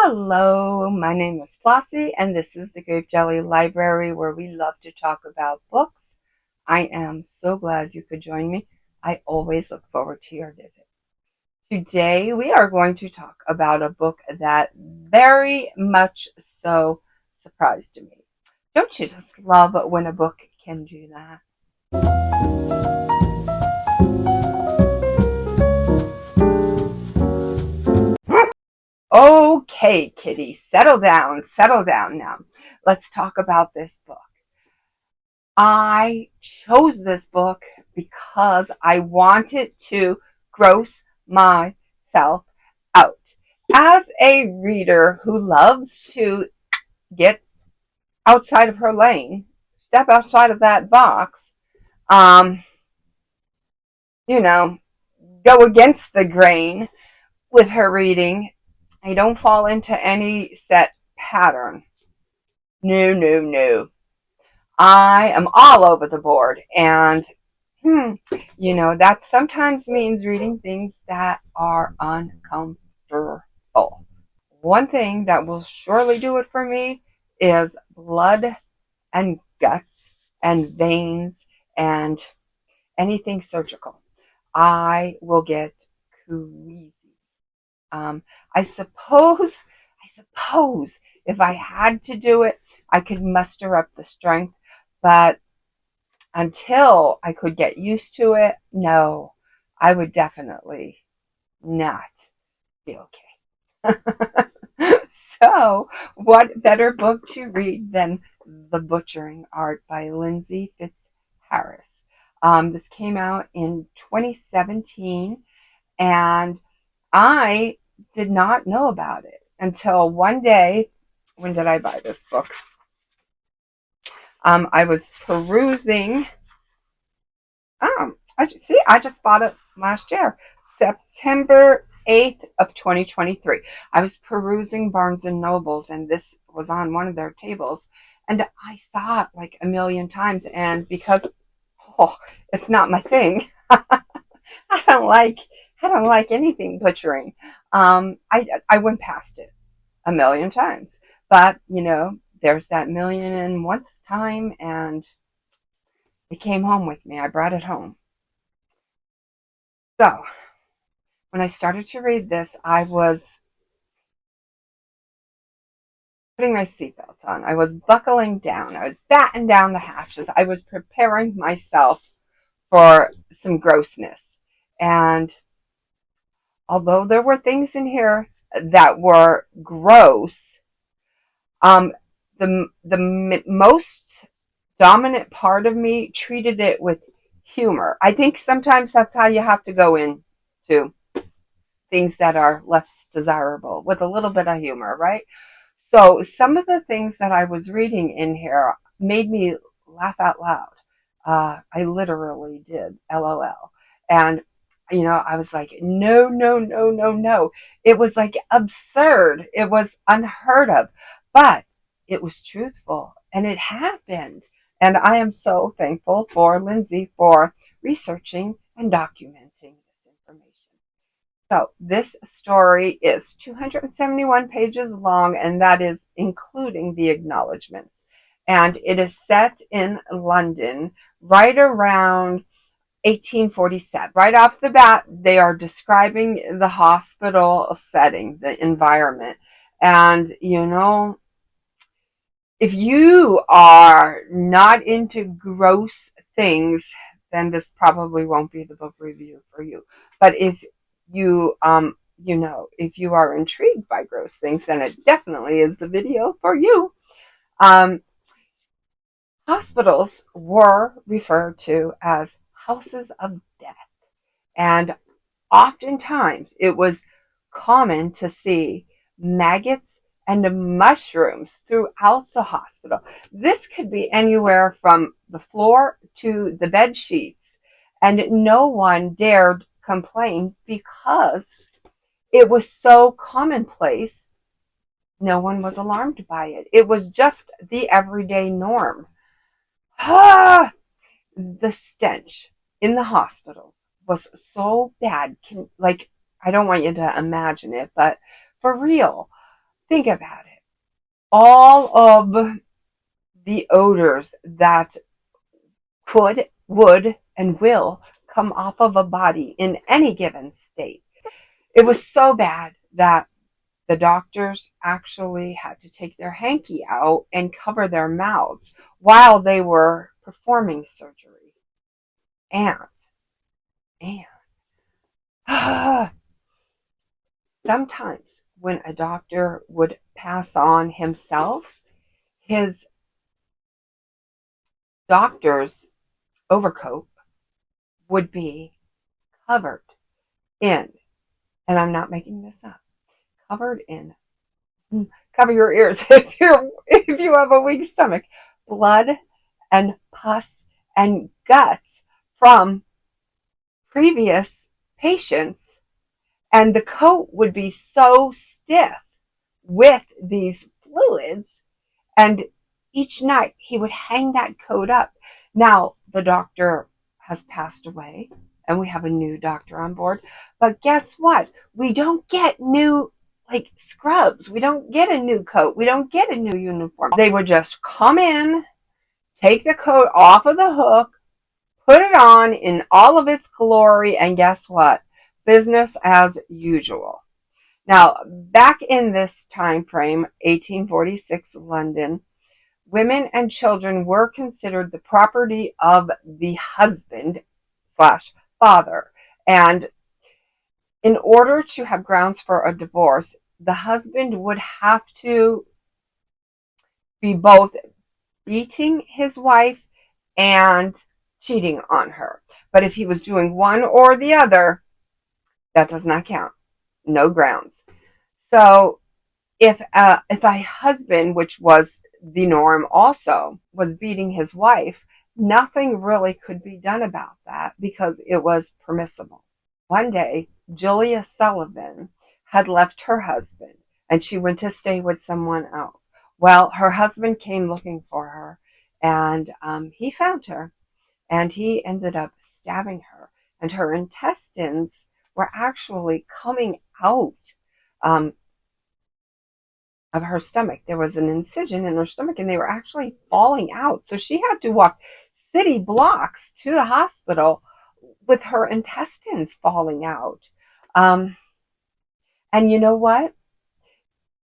Hello, my name is Flossie, and this is the Grape Jelly Library where we love to talk about books. I am so glad you could join me. I always look forward to your visit. Today, we are going to talk about a book that very much so surprised me. Don't you just love when a book can do that? Okay, kitty, settle down now. Let's talk about this book. I chose this book because I wanted to gross myself out. As a reader who loves to get outside of her lane, step outside of that box, um, you know, go against the grain with her reading, I don't fall into any set pattern. No, no, no. I am all over the board, and that sometimes means reading things that are uncomfortable. One thing that will surely do it for me is blood and guts and veins and anything surgical. I will get queasy. Um, I suppose if I had to do it, I could muster up the strength, but until I could get used to it, no, I would definitely not be okay. So, what better book to read than The Butchering Art by Lindsay Fitzharris? This came out in 2017, and I did not know about it until one day. When did I buy this book? I was perusing. I just bought it last year, September 8th of 2023. I was perusing Barnes and Nobles, and this was on one of their tables, and I saw it like a million times. And because it's not my thing, I don't like I don't like anything butchering. I went past it a million times, but there's that million and one time, and it came home with me. I brought it home. So when I started to read this, I was putting my seatbelt on. I was buckling down. I was batting down the hatches. I was preparing myself for some grossness. And although there were things in here that were gross, um, the most dominant part of me treated it with humor. I think sometimes that's how you have to go into things that are less desirable, with a little bit of humor, right? So some of the things that I was reading in here made me laugh out loud. I literally did, LOL. And I was like, no, no, no, no, no. It was like absurd. It was unheard of, but it was truthful, and it happened. And I am so thankful for Lindsay for researching and documenting this information. So this story is 271 pages long, and that is including the acknowledgments. And it is set in London right around 1847. Right off the bat, they are describing the hospital setting, the environment. And, if you are not into gross things, then this probably won't be the book review for you. But if if you are intrigued by gross things, then it definitely is the video for you. Um, Hospitals were referred to as houses of death, and oftentimes it was common to see maggots and mushrooms throughout the hospital. This could be anywhere from the floor to the bed sheets, and no one dared complain because it was so commonplace. No one was alarmed by it. It was just the everyday norm. Ah, the stench in the hospitals was so bad. I don't want you to imagine it, but for real, Think about it. All of the odors that could, would, and will come off of a body in any given state. It was so bad that the doctors actually had to take their hanky out and cover their mouths while they were performing surgery. And, and, sometimes when a doctor would pass on himself, his doctor's overcoat would be covered in, and I'm not making this up, covered in, cover your ears if you have a weak stomach, blood and pus and guts from previous patients, and the coat would be so stiff with these fluids, and each night he would hang that coat up. Now the doctor has passed away and we have a new doctor on board, but guess what? We don't get new like scrubs. We don't get a new coat. We don't get a new uniform. They would just come in, take the coat off of the hook, put it on in all of its glory, and guess what? Business as usual. Now, back in this time frame, 1846 London, women and children were considered the property of the husband slash father. And in order to have grounds for a divorce, the husband would have to be both beating his wife and cheating on her. But if he was doing one or the other, that does not count. No grounds. So if a husband, which was the norm also, was beating his wife, nothing really could be done about that because it was permissible. One day, Julia Sullivan had left her husband and she went to stay with someone else. Well, her husband came looking for her, and he found her, and he ended up stabbing her, and her intestines were actually coming out of her stomach. There was an incision in her stomach and they were actually falling out. So she had to walk city blocks to the hospital with her intestines falling out. And you know what?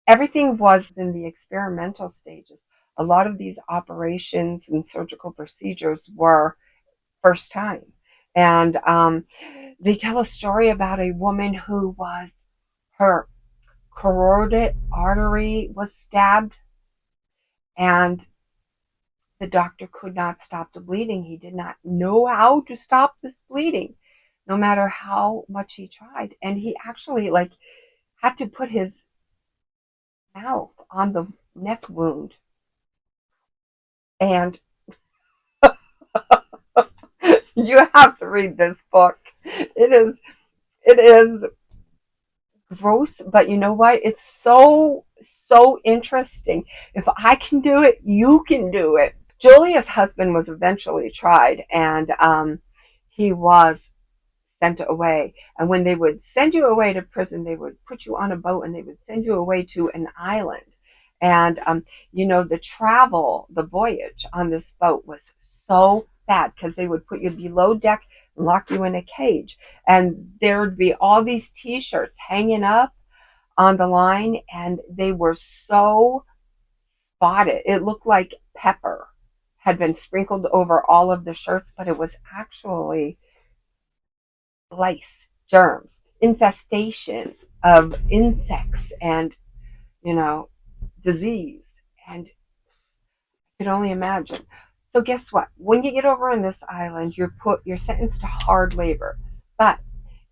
Everything was in the experimental stages. A lot of these operations and surgical procedures were first time. And they tell a story about a woman who was, her carotid artery was stabbed, and the doctor could not stop the bleeding. He did not know how to stop this bleeding, no matter how much he tried. And he actually had to put his mouth on the neck wound. And you have to read this book. It is gross, but you know what? It's so interesting. If I can do it, you can do it. Julia's husband was eventually tried, and he was sent away. And when they would send you away to prison, they would put you on a boat and they would send you away to an island. And the travel, the voyage on this boat was so bad because they would put you below deck and lock you in a cage. And there would be all these T-shirts hanging up on the line, and they were so spotted. It looked like pepper had been sprinkled over all of the shirts, but it was actually lice, germs, infestation of insects, and disease. And you could only imagine. So guess what? When you get over on this island, you're sentenced to hard labor. But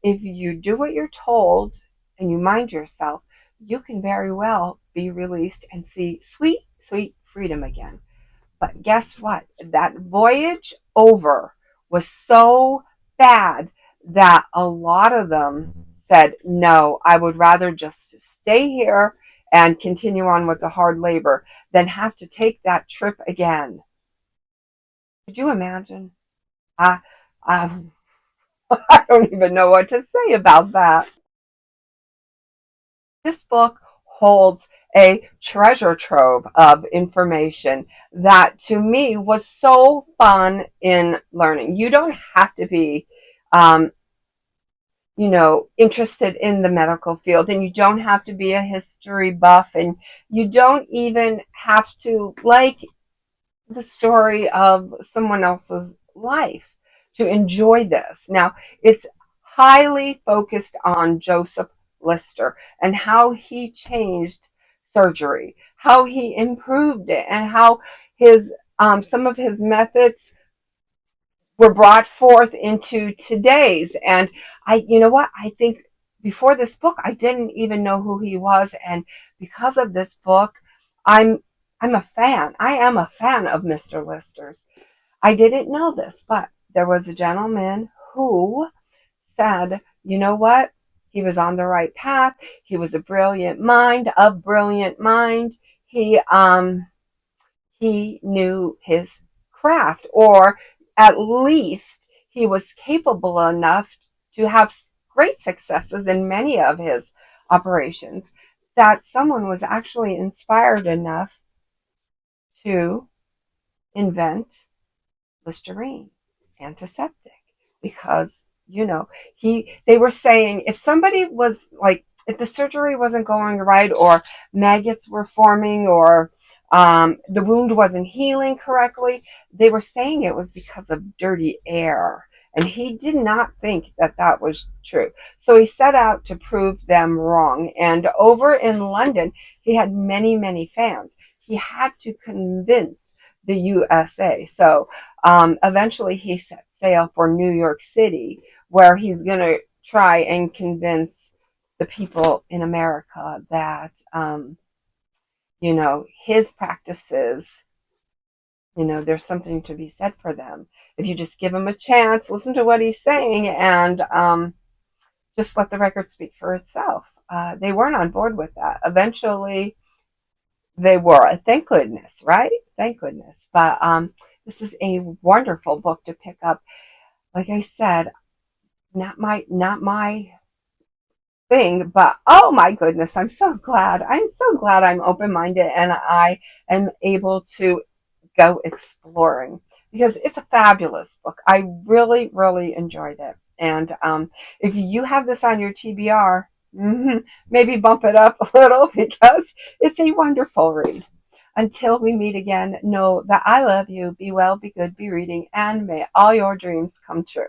if you do what you're told and you mind yourself, you can very well be released and see sweet, sweet freedom again. But guess what? That voyage over was so bad that a lot of them said, no, I would rather just stay here and continue on with the hard labor than have to take that trip again. Could you imagine? I, I, I don't even know what to say about that. This book holds a treasure trove of information that to me was so fun in learning. You don't have to be, um, interested in the medical field, and you don't have to be a history buff, and you don't even have to like the story of someone else's life to enjoy this. Now, it's highly focused on Joseph Lister and how he changed surgery, how he improved it, and how his some of his methods were brought forth into today's. And you know what? I think before this book, I didn't even know who he was, and because of this book, I'm I'm a fan. I am a fan of Mr. Lister's. I didn't know this, but there was a gentleman who said, you know what? He was on the right path. He was a brilliant mind, He he knew his craft, or at least he was capable enough to have great successes in many of his operations, that someone was actually inspired enough to invent Listerine antiseptic, because they were saying if somebody was like, if the surgery wasn't going right, or maggots were forming, or the wound wasn't healing correctly, they were saying it was because of dirty air. And he did not think that that was true. So he set out to prove them wrong. And over in London, he had many, many fans. He had to convince the USA. So eventually he set sail for New York City, where he's going to try and convince the people in America that, his practices, there's something to be said for them. If you just give him a chance, listen to what he's saying, and just let the record speak for itself. They weren't on board with that. Eventually, they were. Thank goodness, right? Thank goodness. But this is a wonderful book to pick up. Like I said, not my thing, but oh my goodness, I'm so glad. I'm so glad I'm open-minded and I am able to go exploring, because it's a fabulous book. I really, really enjoyed it. And if you have this on your TBR, maybe bump it up a little, because it's a wonderful read. Until we meet again, know that I love you. Be well, be good, be reading, and may all your dreams come true.